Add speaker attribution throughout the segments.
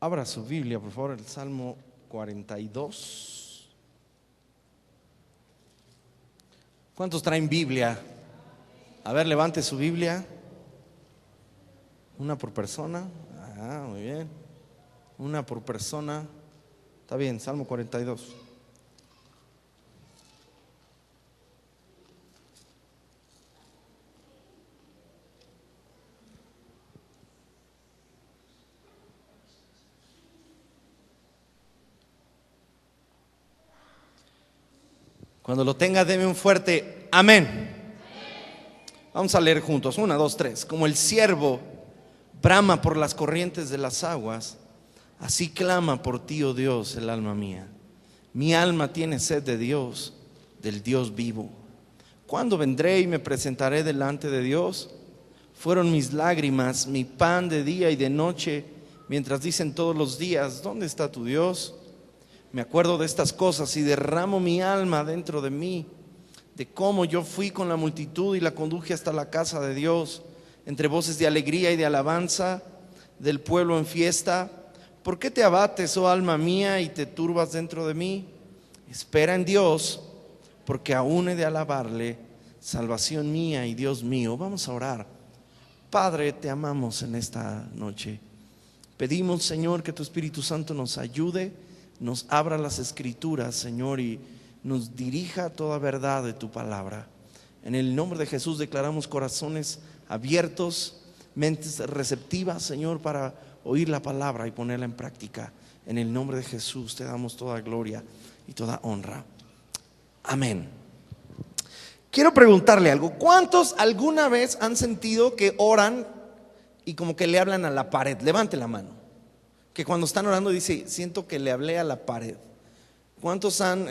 Speaker 1: Abra su Biblia, por favor, el Salmo 42. ¿Cuántos traen Biblia? A ver, levante su Biblia. Una por persona. Ah, muy bien. Una por persona. Está bien, Salmo 42. Cuando lo tenga, deme un fuerte amén. Vamos a leer juntos, 1, 2, 3. Como el ciervo brama por las corrientes de las aguas, así clama por ti, oh Dios, el alma mía. Mi alma tiene sed de Dios, del Dios vivo. ¿Cuándo vendré y me presentaré delante de Dios? Fueron mis lágrimas, mi pan de día y de noche, mientras dicen todos los días, ¿dónde está tu Dios? Me acuerdo de estas cosas y derramo mi alma dentro de mí, de cómo yo fui con la multitud y la conduje hasta la casa de Dios, entre voces de alegría y de alabanza del pueblo en fiesta. ¿Por qué te abates, oh alma mía, y te turbas dentro de mí? Espera en Dios, porque aún he de alabarle, salvación mía y Dios mío. Vamos a orar. Padre, te amamos en esta noche. Pedimos, Señor, que tu Espíritu Santo nos ayude, nos abra las Escrituras, Señor, y nos dirija a toda verdad de tu palabra. En el nombre de Jesús declaramos corazones abiertos, mentes receptivas, Señor, para oír la palabra y ponerla en práctica. En el nombre de Jesús te damos toda gloria y toda honra. Amén. Quiero preguntarle algo. ¿Cuántos alguna vez han sentido que oran y como que le hablan a la pared? Levante la mano. Que cuando están orando dice, siento que le hablé a la pared. ¿Cuántos han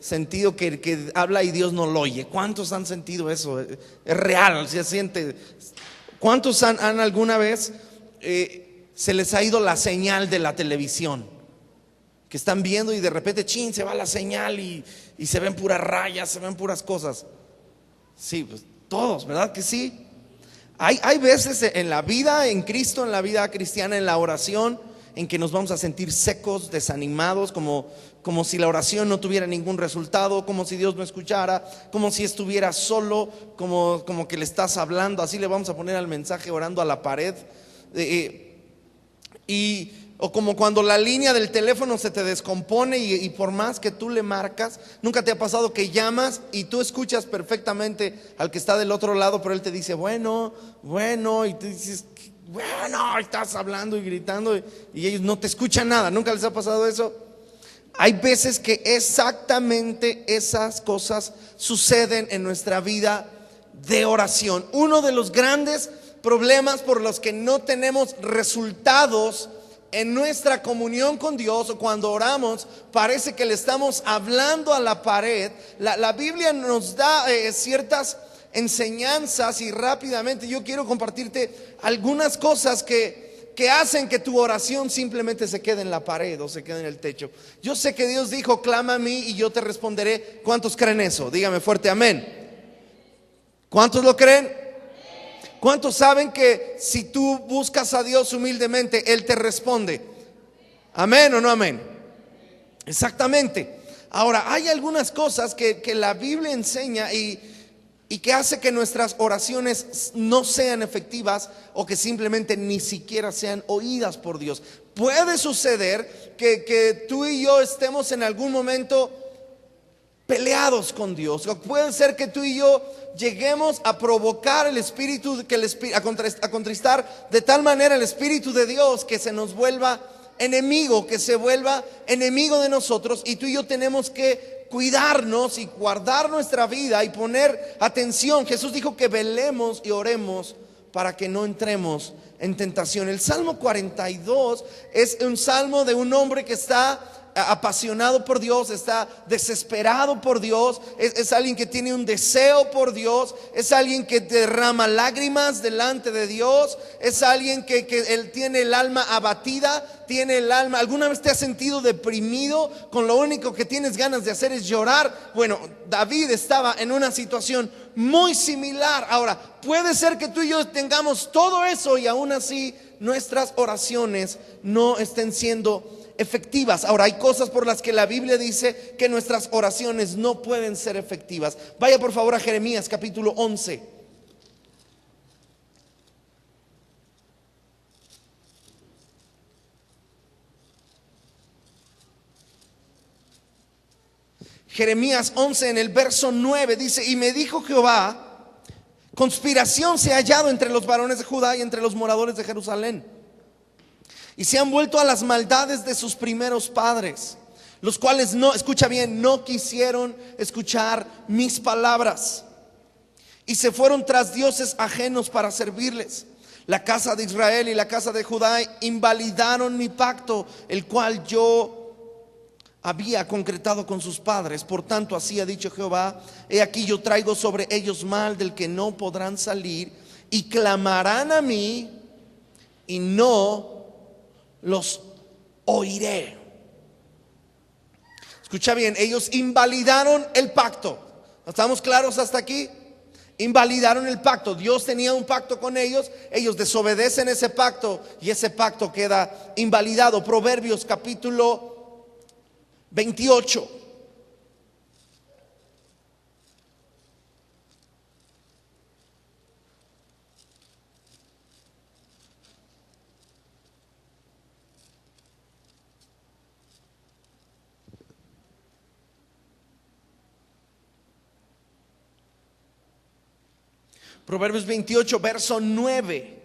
Speaker 1: sentido que habla y Dios no lo oye? ¿Cuántos han sentido eso? Es real, se siente. ¿Cuántos han alguna vez se les ha ido la señal de la televisión? Que están viendo y de repente se va la señal y se ven puras rayas, se ven puras cosas. Sí, pues todos, ¿verdad que sí? Hay veces en la vida, en Cristo, en la vida cristiana, en la oración, en que nos vamos a sentir secos, desanimados, como si la oración no tuviera ningún resultado, como si Dios no escuchara, como si estuviera solo, como que le estás hablando. Así le vamos a poner al mensaje, orando a la pared. O como cuando la línea del teléfono se te descompone y por más que tú le marcas, nunca te ha pasado que llamas y tú escuchas perfectamente al que está del otro lado, pero él te dice bueno, y tú dices bueno, estás hablando y gritando y ellos no te escuchan nada. ¿Nunca les ha pasado eso? Hay veces que exactamente esas cosas suceden en nuestra vida de oración. Uno de los grandes problemas por los que no tenemos resultados en nuestra comunión con Dios, o cuando oramos parece que le estamos hablando a la pared. La Biblia nos da ciertas enseñanzas y rápidamente yo quiero compartirte algunas cosas que hacen que tu oración simplemente se quede en la pared o se quede en el techo. Yo sé que Dios dijo, clama a mí y yo te responderé. ¿Cuántos creen eso? Dígame fuerte amén. ¿Cuántos lo creen? ¿Cuántos saben que si tú buscas a Dios humildemente, Él te responde? ¿Amén o no amén? Exactamente. Ahora, hay algunas cosas que la Biblia enseña y que hace que nuestras oraciones no sean efectivas o que simplemente ni siquiera sean oídas por Dios. Puede suceder que tú y yo estemos en algún momento peleados con Dios. Puede ser que tú y yo lleguemos a provocar el Espíritu, a contristar de tal manera el Espíritu de Dios que se nos vuelva enemigo, que se vuelva enemigo de nosotros, y tú y yo tenemos que cuidarnos y guardar nuestra vida y poner atención. Jesús dijo que velemos y oremos para que no entremos en tentación. El Salmo 42 es un salmo de un hombre que está apasionado por Dios, está desesperado por Dios, es alguien que tiene un deseo por Dios, es alguien que derrama lágrimas delante de Dios, es alguien que él tiene el alma abatida, tiene el alma. ¿Alguna vez te has sentido deprimido con lo único que tienes ganas de hacer es llorar? Bueno, David estaba en una situación muy similar. Ahora, puede ser que tú y yo tengamos todo eso y aún así nuestras oraciones no estén siendo efectivas. Ahora, hay cosas por las que la Biblia dice que nuestras oraciones no pueden ser efectivas. Vaya por favor a Jeremías capítulo 11. Jeremías 11 en el verso 9 dice: y me dijo Jehová, conspiración se ha hallado entre los varones de Judá y entre los moradores de Jerusalén, y se han vuelto a las maldades de sus primeros padres, los cuales no, escucha bien, no quisieron escuchar mis palabras, y se fueron tras dioses ajenos para servirles. La casa de Israel y la casa de Judá invalidaron mi pacto, el cual yo había concretado con sus padres. Por tanto, así ha dicho Jehová: he aquí yo traigo sobre ellos mal del que no podrán salir, y clamarán a mí y no los oiré. Escucha bien, ellos invalidaron el pacto. ¿Estamos claros hasta aquí? Invalidaron el pacto. Dios tenía un pacto con ellos, ellos desobedecen ese pacto y ese pacto queda invalidado. Proverbios capítulo 28. Proverbios 28, verso 9.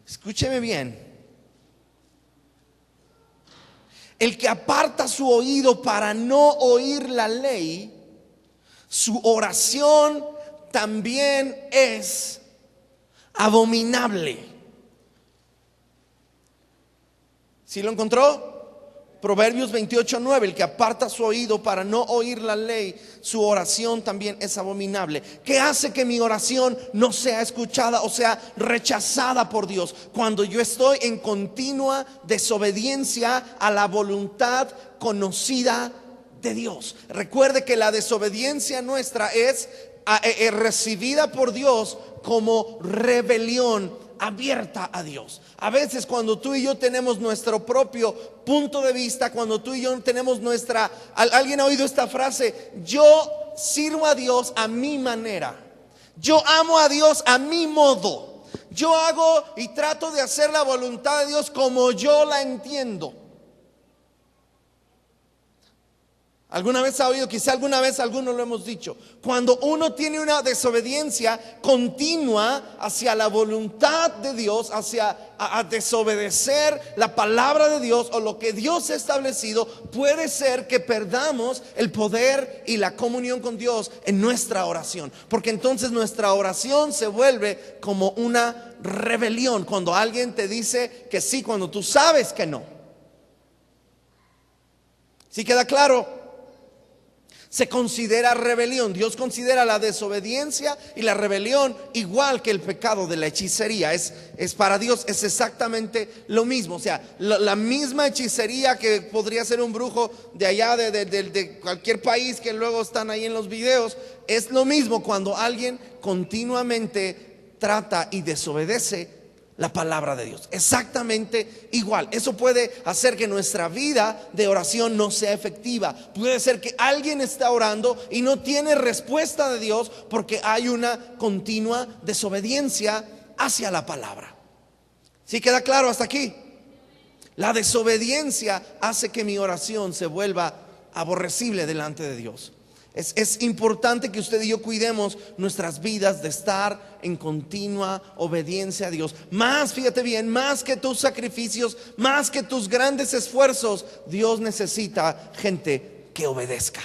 Speaker 1: Escúcheme bien. El que aparta su oído para no oír la ley, su oración también es abominable. ¿Sí lo encontró? Proverbios 28, 9. El que aparta su oído para no oír la ley, su oración también es abominable. ¿Qué hace que mi oración no sea escuchada o sea rechazada por Dios? Cuando yo estoy en continua desobediencia a la voluntad conocida de Dios. Recuerde que la desobediencia nuestra es recibida por Dios como rebelión abierta a Dios. A veces cuando tú y yo tenemos nuestro propio punto de vista, cuando tú y yo tenemos nuestra, alguien ha oído esta frase: yo sirvo a Dios a mi manera, yo amo a Dios a mi modo, yo hago y trato de hacer la voluntad de Dios como yo la entiendo. ¿Alguna vez ha oído? Quizá alguna vez algunos lo hemos dicho. Cuando uno tiene una desobediencia continua hacia la voluntad de Dios, hacia a desobedecer la palabra de Dios o lo que Dios ha establecido, puede ser que perdamos el poder y la comunión con Dios en nuestra oración, porque entonces nuestra oración se vuelve como una rebelión. Cuando alguien te dice que sí, cuando tú sabes que no. ¿Sí queda claro? Se considera rebelión. Dios considera la desobediencia y la rebelión igual que el pecado de la hechicería. Es para Dios es exactamente lo mismo. O sea, la misma hechicería que podría ser un brujo de allá de cualquier país que luego están ahí en los videos. Es lo mismo cuando alguien continuamente trata y desobedece la palabra de Dios. Exactamente igual. Eso puede hacer que nuestra vida de oración no sea efectiva. Puede ser que alguien está orando y no tiene respuesta de Dios porque hay una continua desobediencia hacia la palabra. ¿Sí queda claro hasta aquí? La desobediencia hace que mi oración se vuelva aborrecible delante de Dios. Es importante que usted y yo cuidemos nuestras vidas de estar en continua obediencia a Dios. Más, fíjate bien, más que tus sacrificios, más que tus grandes esfuerzos, Dios necesita gente que obedezca.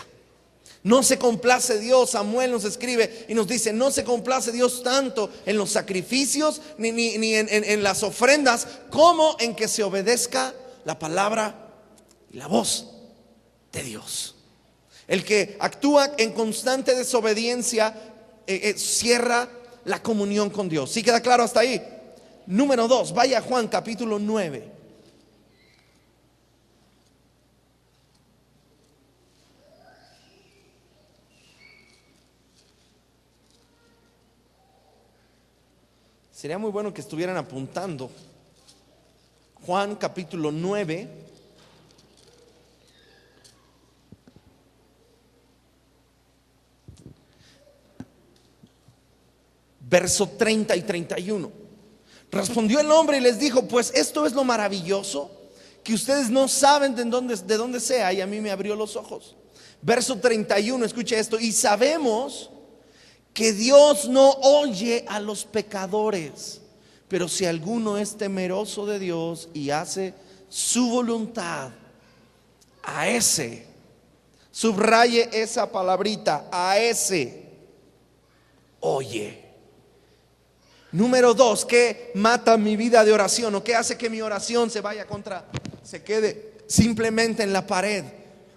Speaker 1: No se complace Dios, Samuel nos escribe y nos dice: no se complace Dios tanto en los sacrificios ni en las ofrendas, como en que se obedezca la palabra y la voz de Dios. El que actúa en constante desobediencia cierra la comunión con Dios. ¿Sí queda claro hasta ahí? Número 2, vaya a Juan capítulo 9. Sería muy bueno que estuvieran apuntando. Juan capítulo 9, verso 30 y 31. Respondió el hombre y les dijo: pues esto es lo maravilloso, que ustedes no saben de dónde sea, y a mí me abrió los ojos. Verso 31, escuche esto: y sabemos que Dios no oye a los pecadores, pero si alguno es temeroso de Dios y hace su voluntad, a ese, subraye esa palabrita, a ese oye. Número 2, ¿qué mata mi vida de oración? ¿O qué hace que mi oración se quede simplemente en la pared?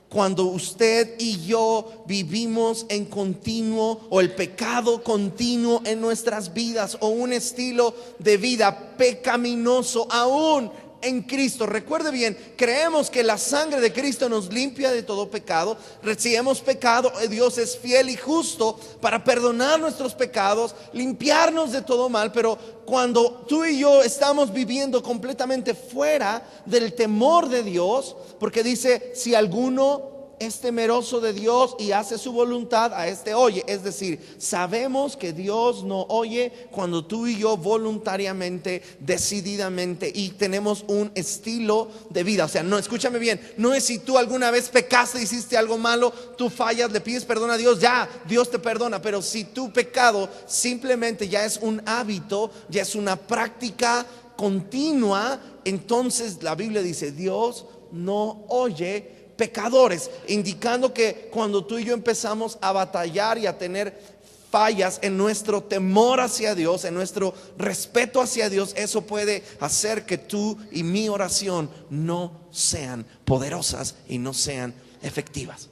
Speaker 1: Cuando usted y yo vivimos en continuo, o el pecado continuo en nuestras vidas, o un estilo de vida pecaminoso aún en Cristo. Recuerde bien, creemos que la sangre de Cristo nos limpia de todo pecado. Si hemos pecado, Dios es fiel y justo para perdonar nuestros pecados, limpiarnos de todo mal. Pero cuando tú y yo estamos viviendo completamente fuera del temor de Dios, porque dice: si alguno es temeroso de Dios y hace su voluntad, a este oye. Es decir, sabemos que Dios no oye cuando tú y yo voluntariamente, decididamente, y tenemos un estilo de vida. O sea, no, escúchame bien, no es si tú alguna vez pecaste, hiciste algo malo, tú fallas, le pides perdón a Dios, ya, Dios te perdona. Pero si tu pecado simplemente ya es un hábito, ya es una práctica continua, entonces la Biblia dice: Dios no oye pecadores, indicando que cuando tú y yo empezamos a batallar y a tener fallas en nuestro temor hacia Dios, en nuestro respeto hacia Dios, eso puede hacer que tú y mi oración no sean poderosas y no sean efectivas.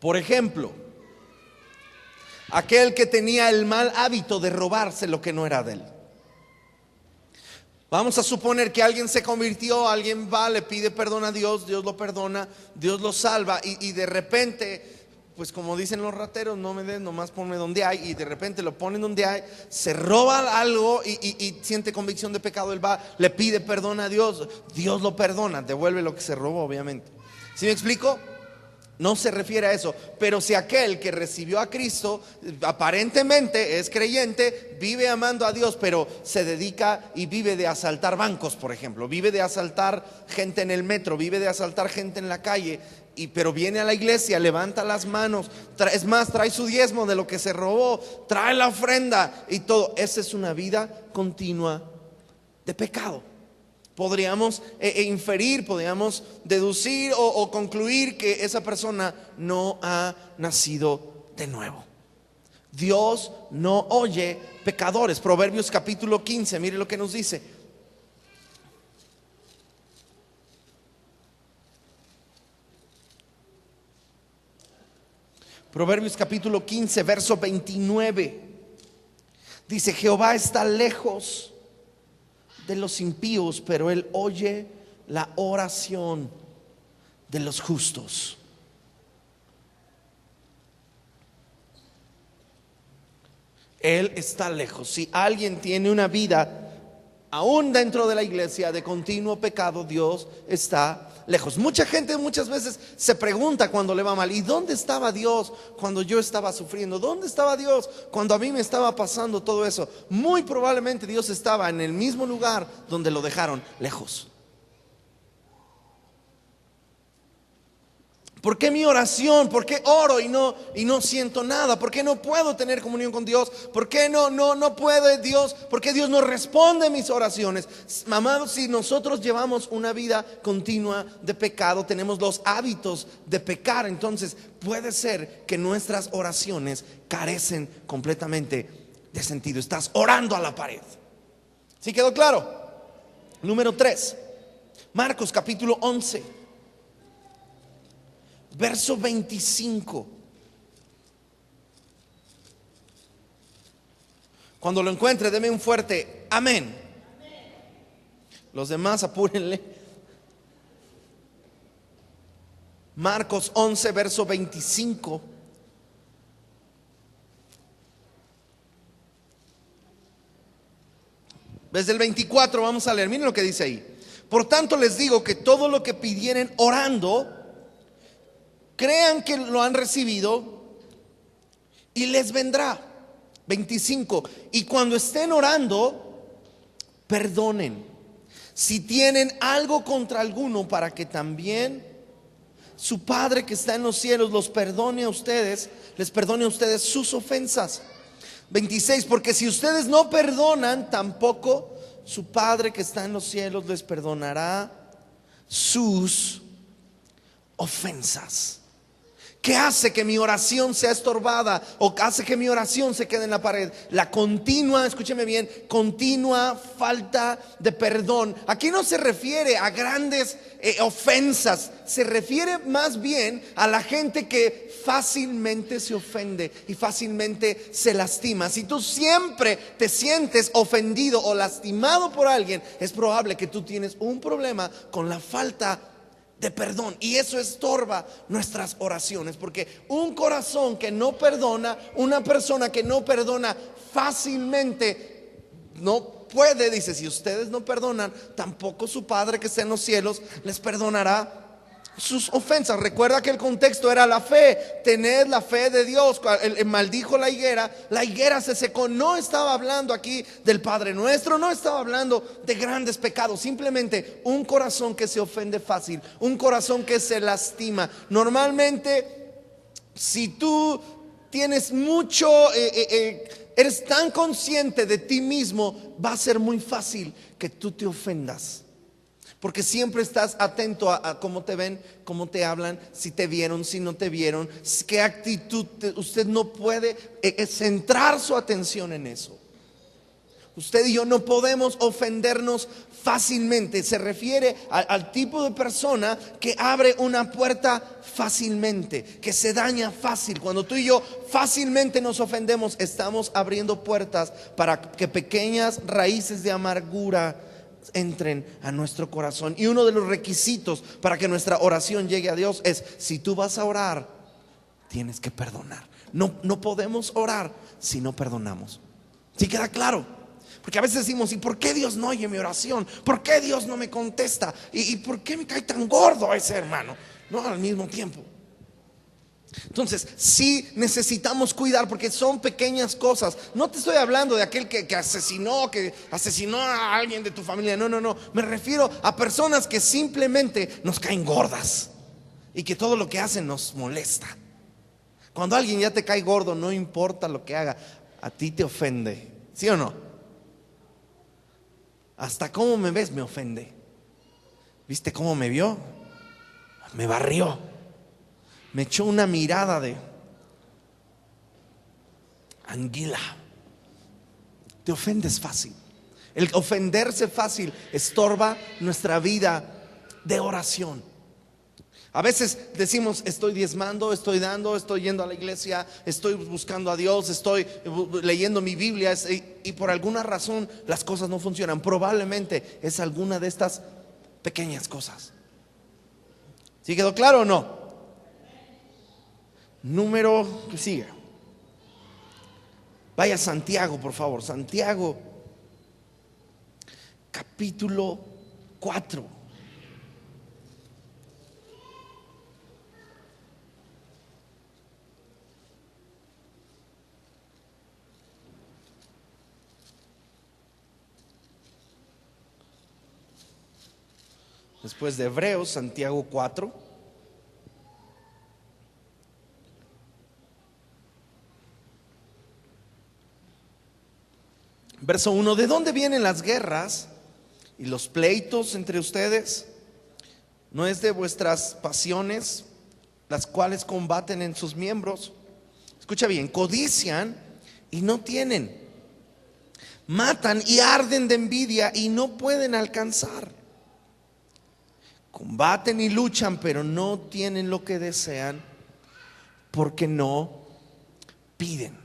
Speaker 1: Por ejemplo, aquel que tenía el mal hábito de robarse lo que no era de él. Vamos a suponer que alguien se convirtió, alguien va, le pide perdón a Dios, Dios lo perdona, Dios lo salva, y de repente, pues como dicen los rateros: no me des, nomás ponme donde hay. Y de repente lo ponen donde hay, se roba algo y siente convicción de pecado. Él va, le pide perdón a Dios, Dios lo perdona, devuelve lo que se robó, obviamente. ¿Sí me explico? No se refiere a eso. Pero si aquel que recibió a Cristo aparentemente es creyente, vive amando a Dios, pero se dedica y vive de asaltar bancos, por ejemplo, vive de asaltar gente en el metro, vive de asaltar gente en la calle, pero viene a la iglesia, levanta las manos, es más, trae su diezmo de lo que se robó, trae la ofrenda y todo. Esa es una vida continua de pecado. Podríamos inferir, podríamos deducir o concluir que esa persona no ha nacido de nuevo. Dios no oye pecadores. Proverbios capítulo 15, mire lo que nos dice. Proverbios capítulo 15, verso 29. Dice: Jehová está lejos de los impíos, pero Él oye la oración de los justos. Él está lejos. Si alguien tiene una vida aún dentro de la iglesia de continuo pecado, Dios está lejos. Mucha gente muchas veces se pregunta cuando le va mal: ¿y dónde estaba Dios cuando yo estaba sufriendo? ¿Dónde estaba Dios cuando a mí me estaba pasando todo eso? Muy probablemente Dios estaba en el mismo lugar donde lo dejaron, lejos. ¿Por qué mi oración? ¿Por qué oro y no siento nada? ¿Por qué no puedo tener comunión con Dios? ¿Por qué no puede Dios? ¿Por qué Dios no responde mis oraciones? Amados, si nosotros llevamos una vida continua de pecado, tenemos los hábitos de pecar, entonces puede ser que nuestras oraciones carecen completamente de sentido. Estás orando a la pared. ¿Sí quedó claro? Número 3, Marcos capítulo 11, verso 25. Cuando lo encuentre, deme un fuerte amén. Los demás apúrenle. Marcos 11, verso 25. Desde el 24 vamos a leer, miren lo que dice ahí. Por tanto les digo que todo lo que pidieren orando, crean que lo han recibido y les vendrá. 25. Y cuando estén orando, perdonen si tienen algo contra alguno, para que también su Padre que está en los cielos los perdone a ustedes, les perdone a ustedes sus ofensas. 26. Porque si ustedes no perdonan, tampoco su Padre que está en los cielos les perdonará sus ofensas. ¿Qué hace que mi oración sea estorbada o hace que mi oración se quede en la pared? La continua, escúcheme bien, continua falta de perdón. Aquí no se refiere a grandes ofensas, se refiere más bien a la gente que fácilmente se ofende y fácilmente se lastima. Si tú siempre te sientes ofendido o lastimado por alguien, es probable que tú tienes un problema con la falta de perdón, y eso estorba nuestras oraciones, porque un corazón que no perdona, una persona que no perdona fácilmente, no puede, dice, si ustedes no perdonan, tampoco su Padre que está en los cielos les perdonará sus ofensas. Recuerda que el contexto era la fe, tened la fe de Dios. Maldijo la higuera se secó. No estaba hablando aquí del Padre Nuestro, no estaba hablando de grandes pecados, simplemente un corazón que se ofende fácil, un corazón que se lastima. Normalmente, si tú tienes mucho, eres tan consciente de ti mismo, va a ser muy fácil que tú te ofendas. Porque siempre estás atento a cómo te ven, cómo te hablan, si te vieron, si no te vieron, qué actitud. Usted no puede centrar su atención en eso. Usted y yo no podemos ofendernos fácilmente. Se refiere al tipo de persona que abre una puerta fácilmente, que se daña fácil. Cuando tú y yo fácilmente nos ofendemos, estamos abriendo puertas para que pequeñas raíces de amargura entren a nuestro corazón. Y uno de los requisitos para que nuestra oración llegue a Dios es: si tú vas a orar, tienes que perdonar. No podemos orar si no perdonamos. ¿Sí queda claro? Porque a veces decimos: ¿y por qué Dios no oye mi oración? ¿Por qué Dios no me contesta? ¿Y por qué me cae tan gordo ese hermano? No, al mismo tiempo. Entonces, sí necesitamos cuidar, porque son pequeñas cosas. No te estoy hablando de aquel que asesinó a alguien de tu familia. No. Me refiero a personas que simplemente nos caen gordas y que todo lo que hacen nos molesta. Cuando alguien ya te cae gordo, no importa lo que haga, a ti te ofende. ¿Sí o no? Hasta cómo me ves me ofende. ¿Viste cómo me vio? Me barrió. Me echó una mirada de anguila. Te ofendes fácil. El ofenderse fácil estorba nuestra vida de oración. A veces decimos: estoy diezmando, estoy dando, estoy yendo a la iglesia, estoy buscando a Dios, estoy leyendo mi Biblia, y por alguna razón las cosas no funcionan. Probablemente es alguna de estas pequeñas cosas. ¿Sí quedó claro o no? Número que sigue. Vaya a Santiago, por favor. Santiago, capítulo 4. Después de Hebreos, Santiago 4. Verso 1: ¿de dónde vienen las guerras y los pleitos entre ustedes? ¿No es de vuestras pasiones las cuales combaten en sus miembros? Escucha bien: codician y no tienen, matan y arden de envidia y no pueden alcanzar, combaten y luchan, pero no tienen lo que desean porque no piden.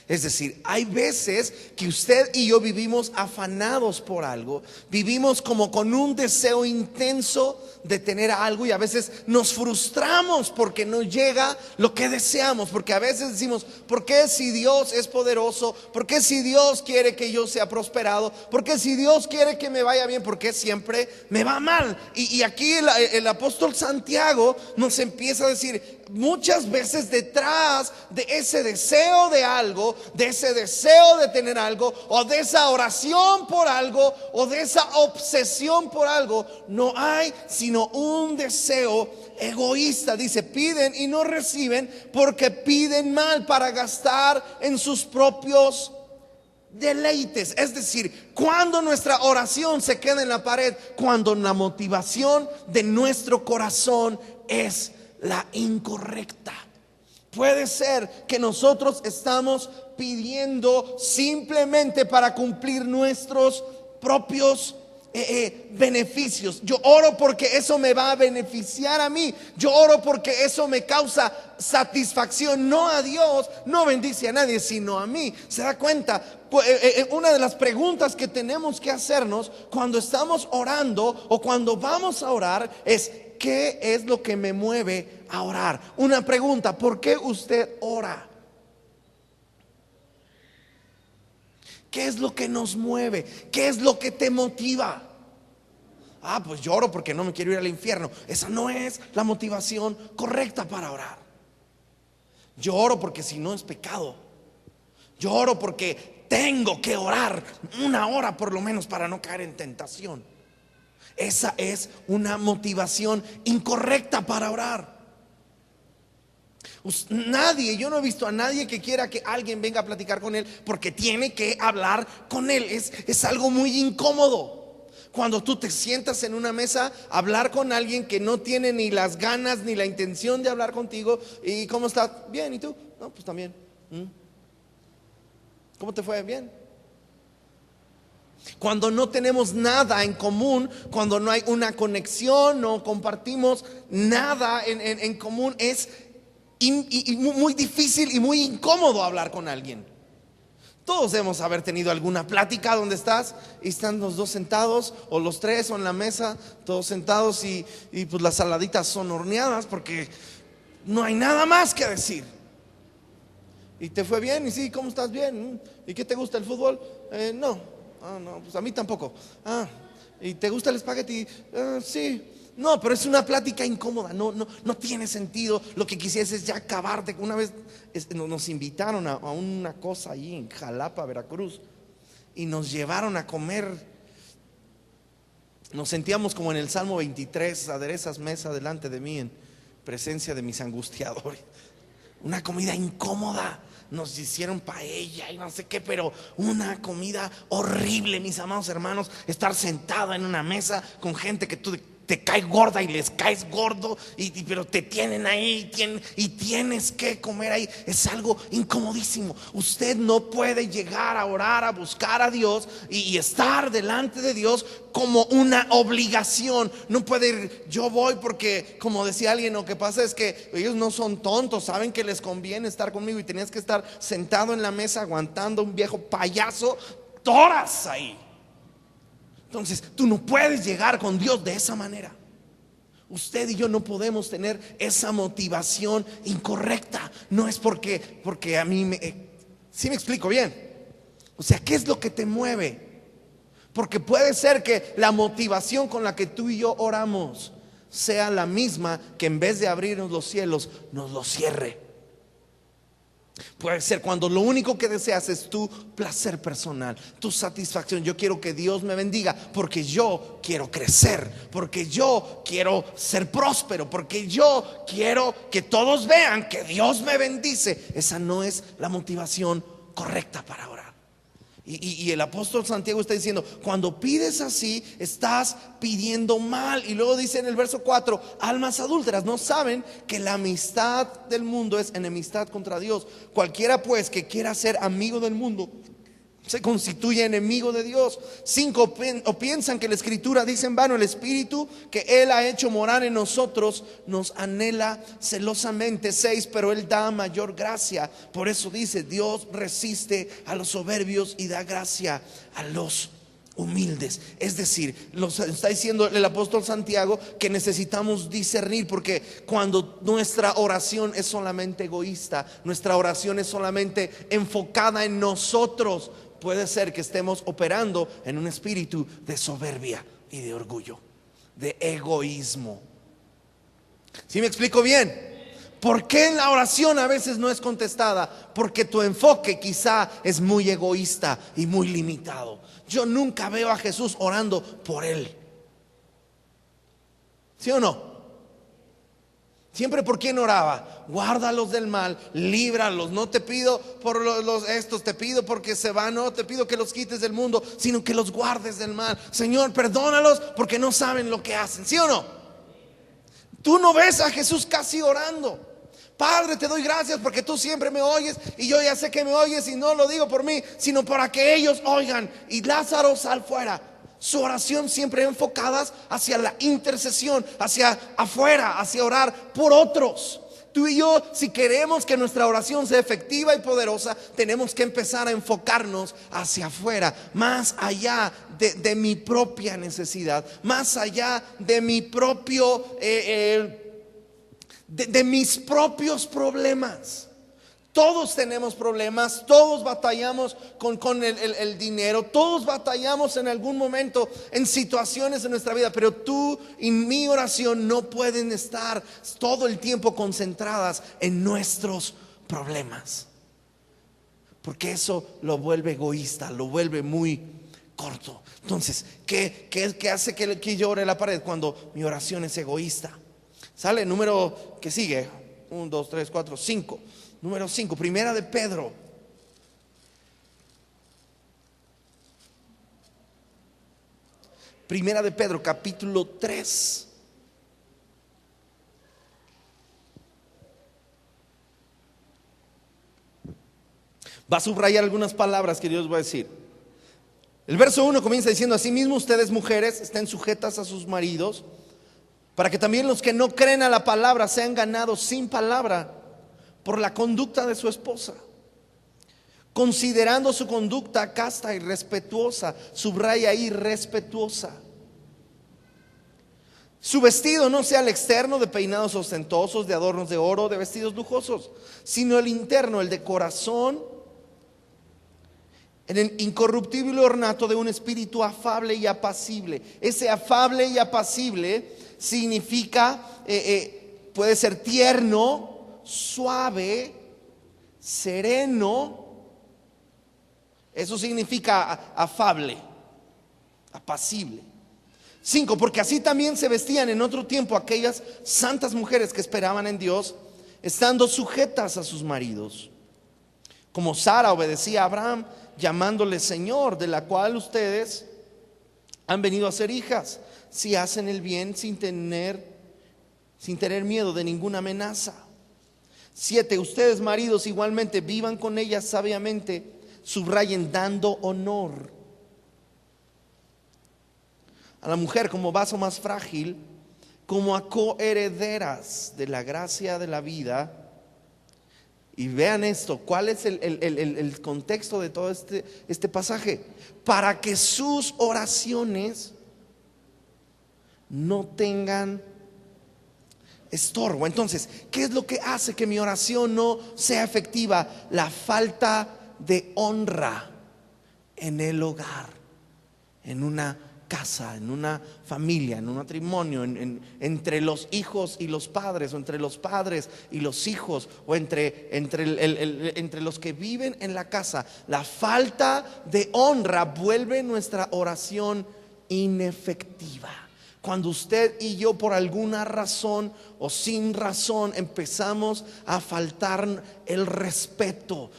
Speaker 1: Es decir, hay veces que usted y yo vivimos afanados por algo, vivimos como con un deseo intenso de tener algo y a veces nos frustramos porque no llega lo que deseamos, porque a veces decimos, ¿por qué si Dios es poderoso? ¿Por qué si Dios quiere que yo sea prosperado? ¿Por qué si Dios quiere que me vaya bien? ¿Por qué siempre me va mal? Y aquí el apóstol Santiago nos empieza a decir, muchas veces detrás de ese deseo de algo, de ese deseo de tener algo, o de esa oración por algo, o de esa obsesión por algo, no hay sino un deseo egoísta. Dice, piden y no reciben porque piden mal para gastar en sus propios deleites. Es decir, cuando nuestra oración se queda en la pared, cuando la motivación de nuestro corazón es la incorrecta. Puede ser que nosotros estamos pidiendo simplemente para cumplir nuestros propios beneficios. Yo oro porque eso me va a beneficiar a mí. Yo oro porque eso me causa satisfacción, no a Dios, no bendice a nadie, sino a mí. ¿Se da cuenta? Una de las preguntas que tenemos que hacernos cuando estamos orando o cuando vamos a orar es: ¿qué es lo que me mueve a orar? Una pregunta: ¿por qué usted ora? ¿Qué es lo que nos mueve? ¿Qué es lo que te motiva? Pues yo oro porque no me quiero ir al infierno. Esa no es la motivación correcta para orar. Yo oro porque si no es pecado. Yo oro porque tengo que orar 1 hora por lo menos para no caer en tentación. Esa es una motivación incorrecta para orar. Nadie, yo no he visto a nadie que quiera que alguien venga a platicar con él porque tiene que hablar con él. Es algo muy incómodo. Cuando tú te sientas en una mesa a hablar con alguien que no tiene ni las ganas ni la intención de hablar contigo. ¿Y cómo estás? Bien, ¿y tú? No, pues también. ¿Cómo te fue? Bien. Cuando no tenemos nada en común, cuando no hay una conexión, no compartimos nada en común, es muy difícil y muy incómodo hablar con alguien. Todos debemos haber tenido alguna plática donde estás y están los dos sentados, o los tres, o en la mesa, todos sentados y pues las saladitas son horneadas porque no hay nada más que decir. ¿Y te fue bien? Y sí, ¿cómo estás? Bien. ¿Y qué te gusta el fútbol? No, pues a mí tampoco. ¿Y te gusta el espagueti? Sí. No, pero es una plática incómoda, no tiene sentido. Lo que quisieras es ya acabarte. Una vez nos invitaron a una cosa ahí en Jalapa, Veracruz, y nos llevaron a comer. Nos sentíamos como en el Salmo 23: aderezas mesa delante de mí en presencia de mis angustiadores. Una comida incómoda. Nos hicieron paella y no sé qué, pero una comida horrible, mis amados hermanos. Estar sentado en una mesa con gente que tú te cae gorda y les caes gordo, pero te tienen ahí y tienes que comer ahí. Es algo incomodísimo. Usted no puede llegar a orar, a buscar a Dios y estar delante de Dios como una obligación. No puede ir, yo voy porque, como decía alguien, lo que pasa es que ellos no son tontos, saben que les conviene estar conmigo, y tenías que estar sentado en la mesa aguantando un viejo payaso horas ahí. Entonces tú no puedes llegar con Dios de esa manera. Usted y yo no podemos tener esa motivación incorrecta. No es porque a mí ¿sí me explico bien? O sea, ¿qué es lo que te mueve? Porque puede ser que la motivación con la que tú y yo oramos sea la misma que en vez de abrirnos los cielos nos los cierre. Puede ser cuando lo único que deseas es tu placer personal, tu satisfacción. Yo quiero que Dios me bendiga porque yo quiero crecer, porque yo quiero ser próspero, porque yo quiero que todos vean que Dios me bendice. Esa no es la motivación correcta para orar. Y el apóstol Santiago está diciendo: cuando pides así, estás pidiendo mal. Y luego dice en el verso 4: almas adúlteras, ¿no saben que la amistad del mundo es enemistad contra Dios? Cualquiera pues que quiera ser amigo del mundo se constituye enemigo de Dios. 5, o piensan que la Escritura dice en vano: el Espíritu que Él ha hecho morar en nosotros nos anhela celosamente. 6, pero Él da mayor gracia. Por eso dice: Dios resiste a los soberbios y da gracia a los humildes. Es decir, nos está diciendo el apóstol Santiago que necesitamos discernir, porque cuando nuestra oración es solamente egoísta, nuestra oración es solamente enfocada en nosotros, puede ser que estemos operando en un espíritu de soberbia y de orgullo, de egoísmo. ¿Sí me explico bien? ¿Por qué la oración a veces no es contestada? Porque tu enfoque quizá es muy egoísta y muy limitado. Yo nunca veo a Jesús orando por él. ¿Sí o no? Siempre por quién oraba: guárdalos del mal, líbralos. No te pido por estos, te pido porque se van, no te pido que los quites del mundo, sino que los guardes del mal. Señor, perdónalos porque no saben lo que hacen. ¿Sí o no? Tú no ves a Jesús casi orando: Padre, te doy gracias porque tú siempre me oyes, y yo ya sé que me oyes, y no lo digo por mí, sino para que ellos oigan. Y Lázaro, sal fuera. Su oración siempre enfocada hacia la intercesión, hacia afuera, hacia orar por otros. Tú y yo, si queremos que nuestra oración sea efectiva y poderosa, tenemos que empezar a enfocarnos hacia afuera, más allá de mi propia necesidad, más allá de mi propio de mis propios problemas. Todos tenemos problemas, todos batallamos con el dinero, todos batallamos en algún momento en situaciones de nuestra vida, pero tú y mi oración no pueden estar todo el tiempo concentradas en nuestros problemas, porque eso lo vuelve egoísta, lo vuelve muy corto. Entonces, ¿qué hace que llore la pared cuando mi oración es egoísta? Sale el número que sigue: 1, 2, 3, 4, 5. Número 5, Primera de Pedro. Primera de Pedro, capítulo 3. Va a subrayar algunas palabras que Dios va a decir. El verso 1 comienza diciendo: asimismo ustedes, mujeres, estén sujetas a sus maridos, para que también los que no creen a la palabra sean ganados sin palabra por la conducta de su esposa, considerando su conducta casta y respetuosa. Subraya ahí: respetuosa. Su vestido no sea el externo, de peinados ostentosos, de adornos de oro, de vestidos lujosos, sino el interno, el de corazón, en el incorruptible ornato de un espíritu afable y apacible. Ese afable y apacible significa, puede ser tierno, suave, sereno. Eso significa afable, apacible. 5, porque así también se vestían en otro tiempo aquellas santas mujeres que esperaban en Dios, estando sujetas a sus maridos, como Sara obedecía a Abraham, llamándole Señor, de la cual ustedes han venido a ser hijas, si hacen el bien sin tener miedo de ninguna amenaza. 7, ustedes maridos igualmente vivan con ellas sabiamente, subrayen, dando honor a la mujer como vaso más frágil, como a coherederas de la gracia de la vida. Y vean esto, ¿cuál es el contexto de todo este pasaje? Para que sus oraciones no tengan estorbo. Entonces, ¿qué es lo que hace que mi oración no sea efectiva? La falta de honra en el hogar, en una casa, en una familia, en un matrimonio, entre los hijos y los padres, o entre los padres y los hijos, o entre los que viven en la casa. La falta de honra vuelve nuestra oración inefectiva. Cuando usted y yo, por alguna razón o sin razón, empezamos a faltar el respeto,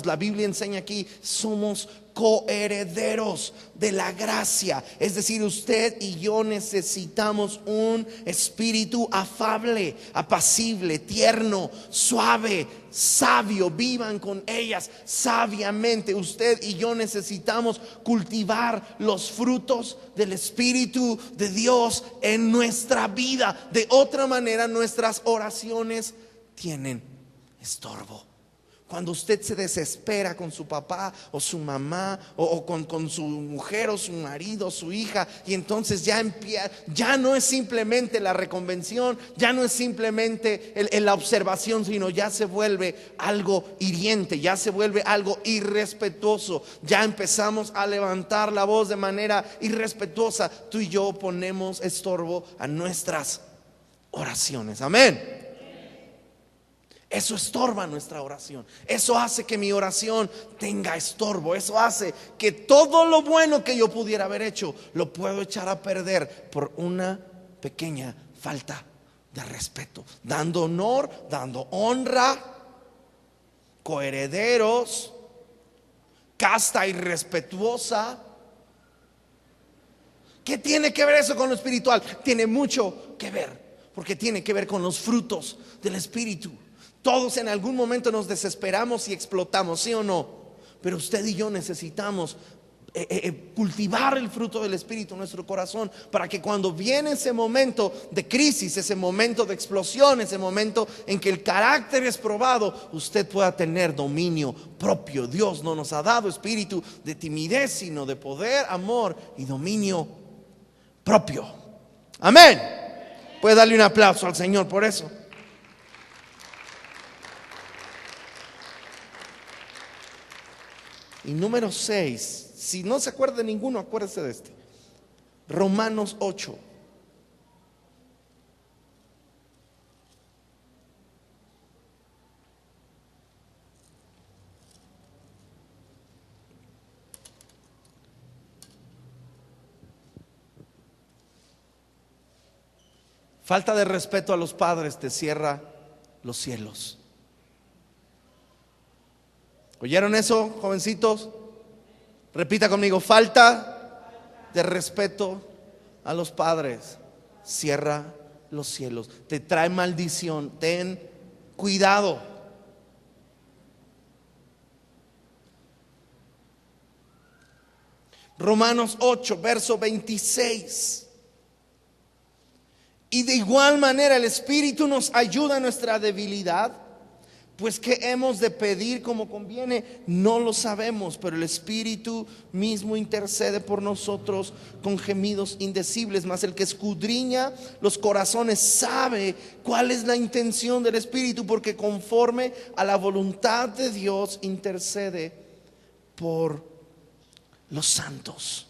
Speaker 1: la Biblia enseña aquí, somos coherederos de la gracia. Es decir, usted y yo necesitamos un espíritu afable, apacible, tierno, suave, sabio. Vivan con ellas sabiamente. Usted y yo necesitamos cultivar los frutos del Espíritu de Dios en nuestra vida. De otra manera, nuestras oraciones tienen estorbo. Cuando usted se desespera con su papá o su mamá o con su mujer o su marido o su hija, y entonces ya no es simplemente la reconvención, ya no es simplemente la observación, sino ya se vuelve algo hiriente, ya se vuelve algo irrespetuoso. Ya empezamos a levantar la voz de manera irrespetuosa. Tú y yo ponemos estorbo a nuestras oraciones. Amén. Eso estorba nuestra oración. Eso hace que mi oración tenga estorbo. Eso hace que todo lo bueno que yo pudiera haber hecho lo puedo echar a perder por una pequeña falta de respeto. Dando honor, dando honra, coherederos, casta y respetuosa. ¿Qué tiene que ver eso con lo espiritual? Tiene mucho que ver, porque tiene que ver con los frutos del Espíritu. Todos en algún momento nos desesperamos y explotamos, ¿sí o no? Pero usted y yo necesitamos cultivar el fruto del Espíritu en nuestro corazón, para que cuando viene ese momento de crisis, ese momento de explosión, ese momento en que el carácter es probado, usted pueda tener dominio propio. Dios no nos ha dado espíritu de timidez, sino de poder, amor y dominio propio. Amén. Puede darle un aplauso al Señor por eso. Y número 6, si no se acuerda de ninguno, acuérdese de este. Romanos 8. Falta de respeto a los padres te cierra los cielos. ¿Oyeron eso, jovencitos? Repita conmigo: falta de respeto a los padres cierra los cielos, te trae maldición. Ten cuidado. Romanos 8, verso 26. Y de igual manera el Espíritu nos ayuda en nuestra debilidad. Pues ¿qué hemos de pedir como conviene? No lo sabemos, pero el Espíritu mismo intercede por nosotros con gemidos indecibles. Mas el que escudriña los corazones sabe cuál es la intención del Espíritu, porque conforme a la voluntad de Dios intercede por los santos.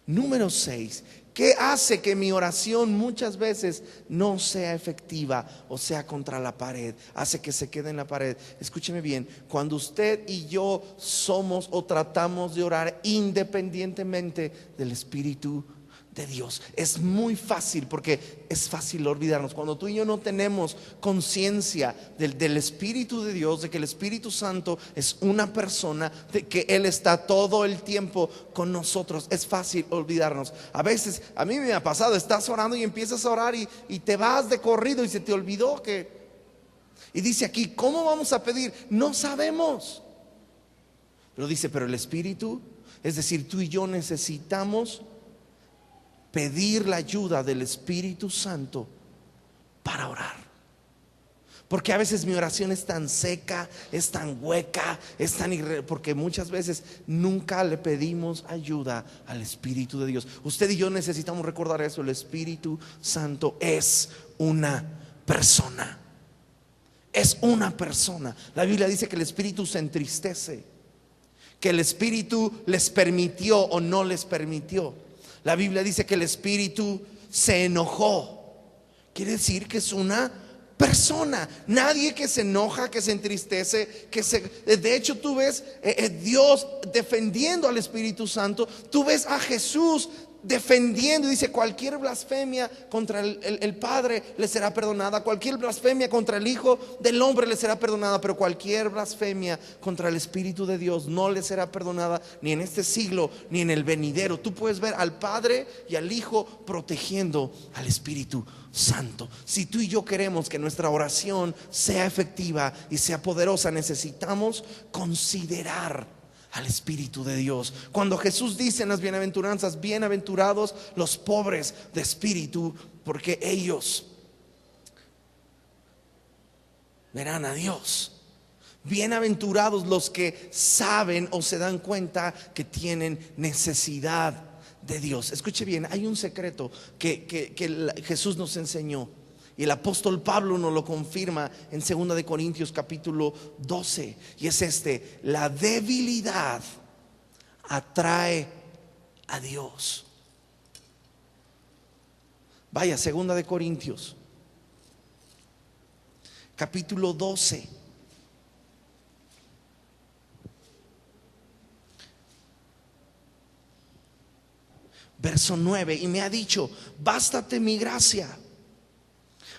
Speaker 1: Número 6. ¿Qué hace que mi oración muchas veces no sea efectiva o sea contra la pared? Hace que se quede en la pared. Escúcheme bien: cuando usted y yo somos o tratamos de orar independientemente del Espíritu de Dios, es muy fácil, porque es fácil olvidarnos. Cuando tú y yo no tenemos conciencia del Espíritu de Dios, de que el Espíritu Santo es una persona, de que Él está todo el tiempo con nosotros, es fácil olvidarnos. A veces, a mí me ha pasado, estás orando y empiezas a orar y te vas de corrido y se te olvidó que... Y dice aquí, ¿cómo vamos a pedir? No sabemos. Pero dice, pero el Espíritu, es decir, tú y yo necesitamos pedir la ayuda del Espíritu Santo para orar. Porque a veces mi oración es tan seca, es tan hueca, es tan porque muchas veces nunca le pedimos ayuda al Espíritu de Dios. Usted y yo necesitamos recordar eso: el Espíritu Santo es una persona. Es una persona. La Biblia dice que el Espíritu se entristece, que el Espíritu les permitió o no les permitió. La Biblia dice que el Espíritu se enojó. Quiere decir que es una persona. Nadie que se enoja, que se entristece, de hecho tú ves Dios defendiendo al Espíritu Santo. Tú ves a Jesús defendiendo. Dice: cualquier blasfemia contra el Padre le será perdonada, cualquier blasfemia contra el Hijo del Hombre le será perdonada, pero cualquier blasfemia contra el Espíritu de Dios no le será perdonada, ni en este siglo ni en el venidero. Tú puedes ver al Padre y al Hijo protegiendo al Espíritu Santo. Si tú y yo queremos que nuestra oración sea efectiva y sea poderosa, necesitamos considerar al Espíritu de Dios. Cuando Jesús dice en las bienaventuranzas: bienaventurados los pobres de espíritu, porque ellos verán a Dios. Bienaventurados los que saben o se dan cuenta que tienen necesidad de Dios. Escuche bien, hay un secreto que Jesús nos enseñó, y el apóstol Pablo nos lo confirma en 2 de Corintios capítulo 12. Y es este: la debilidad atrae a Dios. Vaya, 2 de Corintios capítulo 12. Verso 9. Y me ha dicho: bástate mi gracia,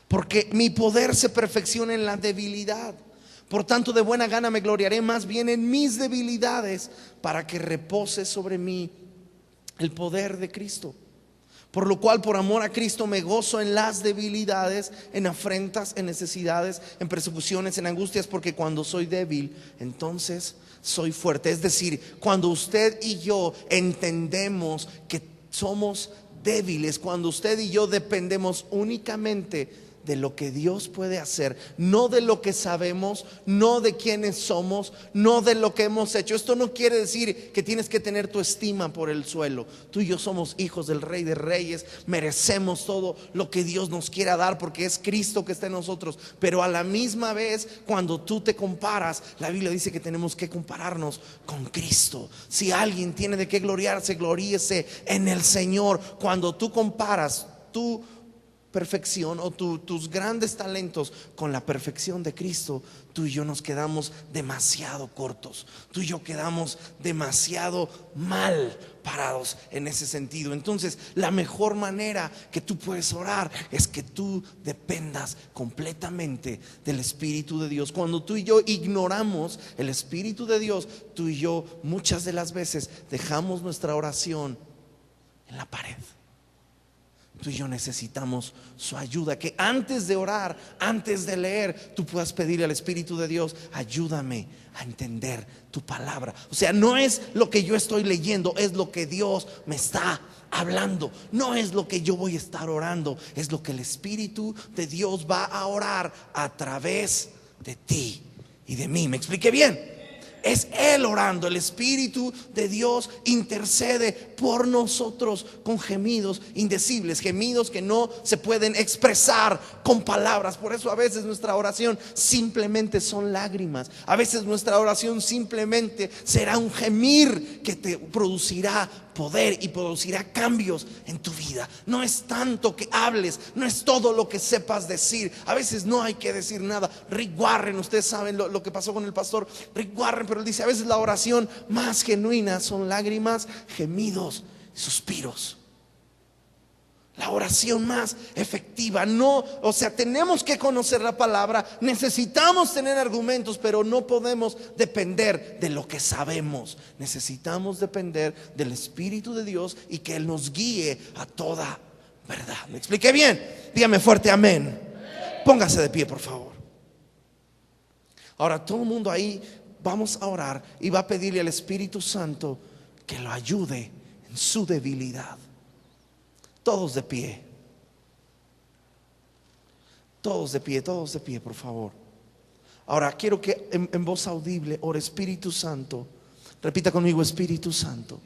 Speaker 1: porque mi poder se perfecciona en la debilidad. Por tanto, de buena gana me gloriaré más bien en mis debilidades, para que repose sobre mí el poder de Cristo. Por lo cual, por amor a Cristo, me gozo en las debilidades, en afrentas, en necesidades, en persecuciones, en angustias, porque cuando soy débil, entonces soy fuerte. Es decir, cuando usted y yo entendemos que somos débiles, cuando usted y yo dependemos únicamente de lo que Dios puede hacer, no de lo que sabemos, no de quiénes somos, no de lo que hemos hecho. Esto no quiere decir que tienes que tener tu estima por el suelo. Tú y yo somos hijos del Rey de Reyes, merecemos todo lo que Dios nos quiera dar, porque es Cristo que está en nosotros. Pero a la misma vez, cuando tú te comparas, la Biblia dice que tenemos que compararnos con Cristo. Si alguien tiene de qué gloriarse, gloríese en el Señor. Cuando tú comparas tu perfección o tus grandes talentos con la perfección de Cristo, tú y yo nos quedamos demasiado cortos. Tú y yo quedamos demasiado mal parados en ese sentido. Entonces, la mejor manera que tú puedes orar es que tú dependas completamente del Espíritu de Dios. Cuando tú y yo ignoramos el Espíritu de Dios, tú y yo muchas de las veces dejamos nuestra oración en la pared. Tú y yo necesitamos su ayuda. Que antes de orar, antes de leer, tú puedas pedirle al Espíritu de Dios: ayúdame a entender tu palabra. O sea, no es lo que yo estoy leyendo, es lo que Dios me está hablando. No es lo que yo voy a estar orando, es lo que el Espíritu de Dios va a orar a través de ti y de mí. ¿Me expliqué bien? Es Él orando. El Espíritu de Dios intercede por nosotros con gemidos indecibles, gemidos que no se pueden expresar con palabras. Por eso a veces nuestra oración simplemente son lágrimas. A veces nuestra oración simplemente será un gemir que te producirá poder y producirá cambios en tu vida. No es tanto que hables, no es todo lo que sepas decir. A veces no hay que decir nada. Rick Warren, ustedes saben lo que pasó con el pastor Rick Warren, pero él dice: a veces la oración más genuina son lágrimas, gemidos, suspiros. La oración más efectiva, no, o sea, tenemos que conocer la palabra, necesitamos tener argumentos, pero no podemos depender de lo que sabemos. Necesitamos depender del Espíritu de Dios y que Él nos guíe a toda verdad. ¿Me expliqué bien? Dígame fuerte amén. Póngase de pie, por favor. Ahora todo el mundo ahí vamos a orar y va a pedirle al Espíritu Santo que lo ayude en su debilidad. Todos de pie. Todos de pie, todos de pie, por favor. Ahora quiero que en voz audible ore: Espíritu Santo. Repita conmigo: Espíritu Santo,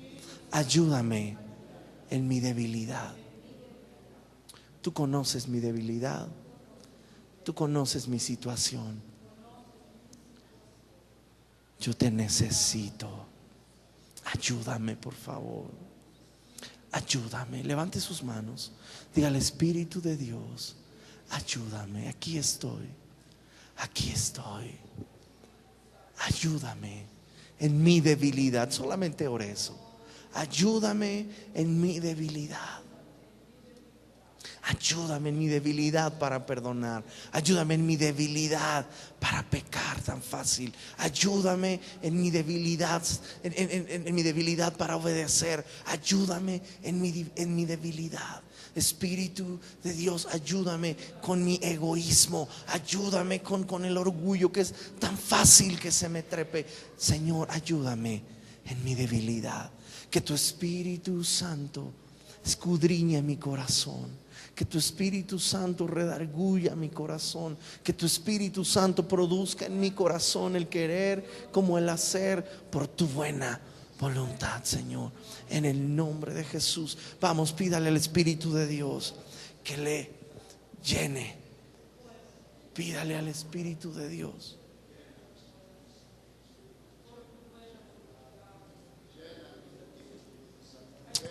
Speaker 1: ayúdame en mi debilidad. Tú conoces mi debilidad. Tú conoces mi situación. Yo te necesito. Ayúdame, por favor. Ayúdame. Levante sus manos. Dígale: Espíritu de Dios, ayúdame. Aquí estoy. Aquí estoy. Ayúdame en mi debilidad. Solamente ore eso. ayúdame en mi debilidad. Ayúdame en mi debilidad para perdonar. Ayúdame en mi debilidad para pecar tan fácil. Ayúdame en mi debilidad, en mi debilidad para obedecer. Ayúdame en mi debilidad. Espíritu de Dios, ayúdame con mi egoísmo. Ayúdame con el orgullo que es tan fácil que se me trepe. Señor, ayúdame en mi debilidad. Que tu Espíritu Santo escudriñe mi corazón. Que tu Espíritu Santo redarguya mi corazón. Que tu Espíritu Santo produzca en mi corazón el querer como el hacer por tu buena voluntad, Señor. En el nombre de Jesús. Vamos, pídale al Espíritu de Dios que le llene. Pídale al Espíritu de Dios.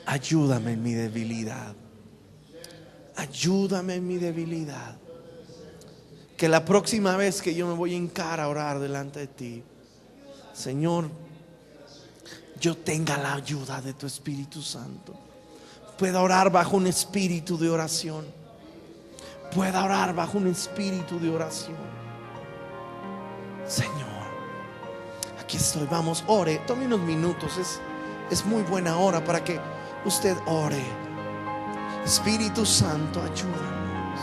Speaker 1: Ayúdame en mi debilidad. Ayúdame en mi debilidad. Que la próxima vez que yo me voy a hincar a orar delante de ti, Señor, yo tenga la ayuda de tu Espíritu Santo. Pueda orar bajo un espíritu de oración. Pueda orar bajo un espíritu de oración. Señor, aquí estoy. Vamos, ore. Tome unos minutos. Es muy buena hora para que usted ore. Espíritu Santo, ayúdanos.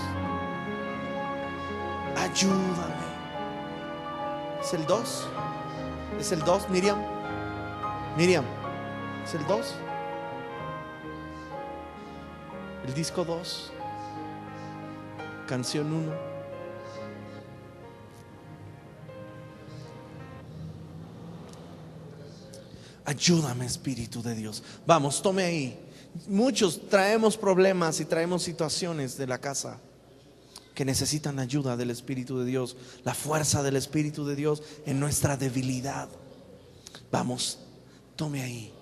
Speaker 1: Ayúdame. ¿Es el 2? ¿Es el 2, Miriam? Miriam, ¿es el 2? El disco 2, canción 1. Ayúdame, Espíritu de Dios. Vamos, tome ahí. Muchos traemos problemas y traemos situaciones de la casa que necesitan ayuda del Espíritu de Dios, la fuerza del Espíritu de Dios en nuestra debilidad. Vamos, tome ahí.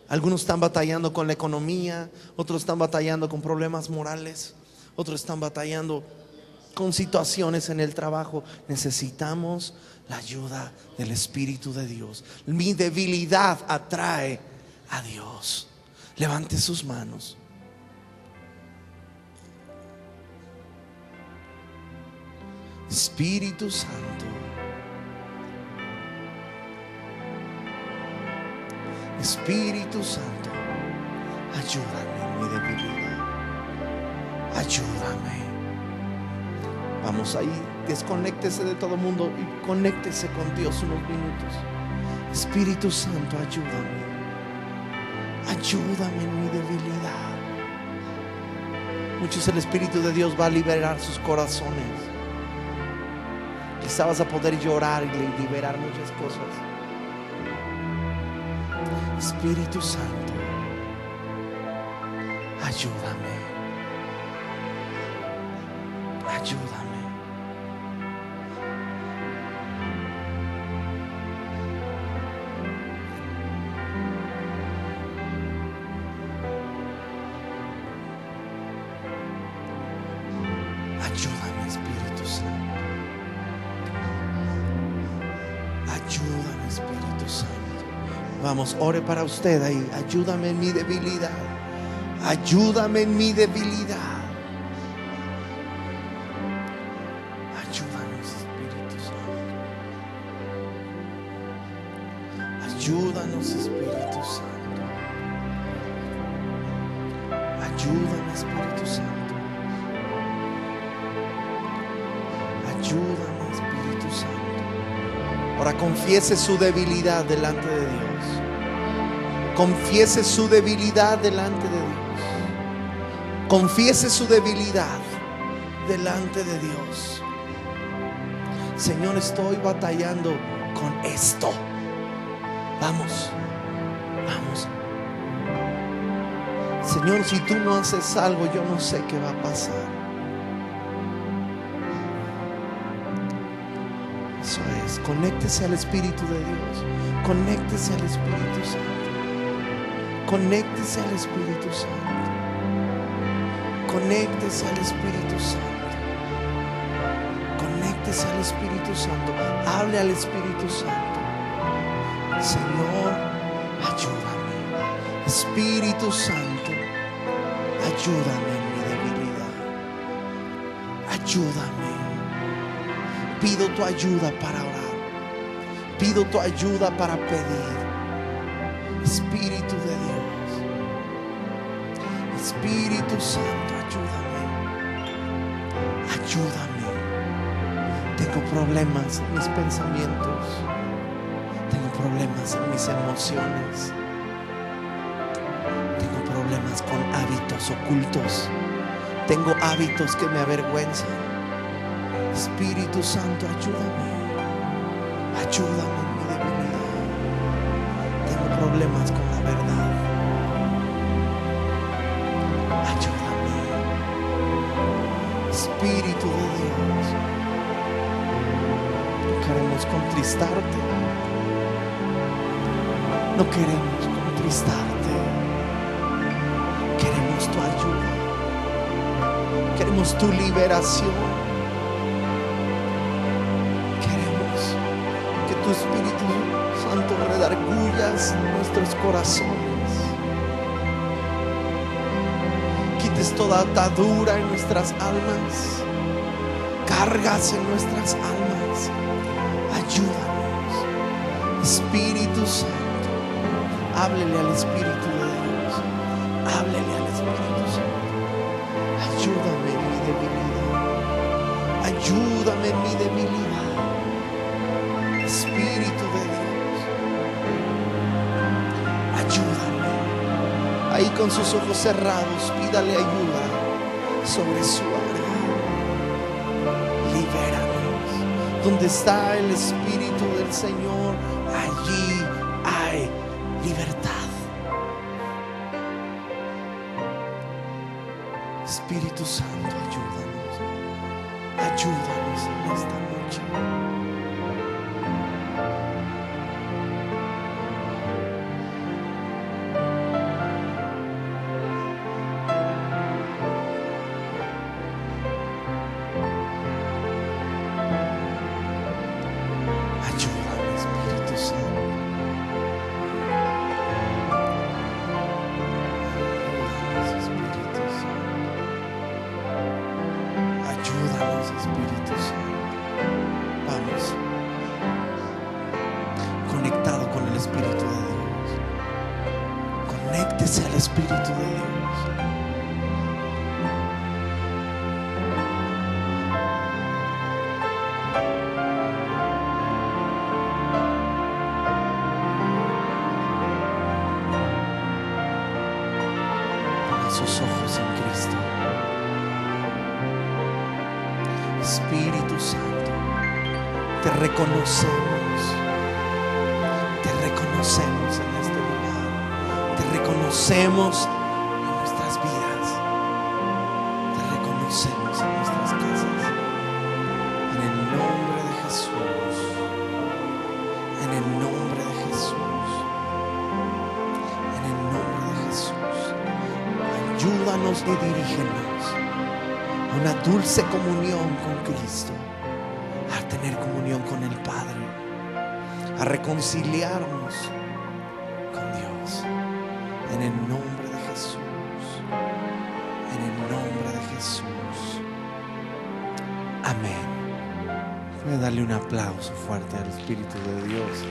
Speaker 1: Algunos están batallando con la economía, otros están batallando con problemas morales, otros están batallando con situaciones en el trabajo. Necesitamos la ayuda del Espíritu de Dios. Mi debilidad atrae a Dios. Levante sus manos. Espíritu Santo, Espíritu Santo, ayúdame en mi debilidad. Ayúdame. Vamos ahí, desconéctese de todo mundo y conéctese con Dios unos minutos. Espíritu Santo, ayúdame. Ayúdame en mi debilidad. Muchos el Espíritu de Dios va a liberar sus corazones. Quizá vas a poder llorar y liberar muchas cosas. Espíritu Santo, ayúdame. Ayúdame. Ayúdame, Espíritu Santo. Ayúdame, Espíritu Santo. Vamos, ore para usted ahí. Ayúdame en mi debilidad. Ayúdame en mi debilidad. Ayúdanos, Espíritu Santo. Ayúdanos, Espíritu Santo. Ayúdame, Espíritu Santo. Ayúdame, Espíritu Santo. Ahora confiese su debilidad delante de Dios. Confiese su debilidad delante de Dios. Confiese su debilidad delante de Dios. Señor, estoy batallando con esto. Vamos, vamos. Señor, si tú no haces algo, yo no sé qué va a pasar. Eso es, conéctese al Espíritu de Dios. Conéctese al Espíritu Santo. Conéctese al Espíritu Santo. Conéctese al Espíritu Santo. Conéctese al Espíritu Santo. Hable al Espíritu Santo. Señor, ayúdame. Espíritu Santo, ayúdame en mi debilidad. Ayúdame. Pido tu ayuda para orar. Pido tu ayuda para pedir. Espíritu de Dios, Espíritu Santo, ayúdame. Ayúdame. Tengo problemas en mis pensamientos. Tengo problemas en mis emociones. Tengo problemas con hábitos ocultos. Tengo hábitos que me avergüenzan. Espíritu Santo, ayúdame. Ayúdame en mi debilidad. Tengo problemas con la verdad. Ayúdame. Espíritu de Dios, no queremos contristarte. No queremos contristarte. Queremos tu ayuda. Queremos tu liberación. Queremos que tu Espíritu Santo redargullas nuestros corazones. Quites toda atadura en nuestras almas. Cargas en nuestras almas. Ayúdanos, Espíritu Santo. Háblele al Espíritu de Dios. Háblele al Espíritu Santo. Ayúdame en mi debilidad. Ayúdame en mi debilidad. Espíritu de Dios, ayúdame. Ahí con sus ojos cerrados, pídale ayuda sobre su área. Libéranos. Donde está el Espíritu del Señor, allí hay libertad. Espíritu Santo, ayúdanos. Ayúdanos en esta noche. Espíritu Santo, vamos, conectado con el Espíritu de Dios. Conéctese al Espíritu de Dios. Ponga sus ojos en Cristo. Espíritu Santo, te reconocemos en este lugar, te reconocemos en nuestras vidas, te reconocemos en nuestras casas, en el nombre de Jesús, en el nombre de Jesús, en el nombre de Jesús. Ayúdanos y dirígenos a una dulce comunión con Cristo, a tener comunión con el Padre, a reconciliarnos con Dios, en el nombre de Jesús, en el nombre de Jesús. Amén. Puede darle un aplauso fuerte al Espíritu de Dios.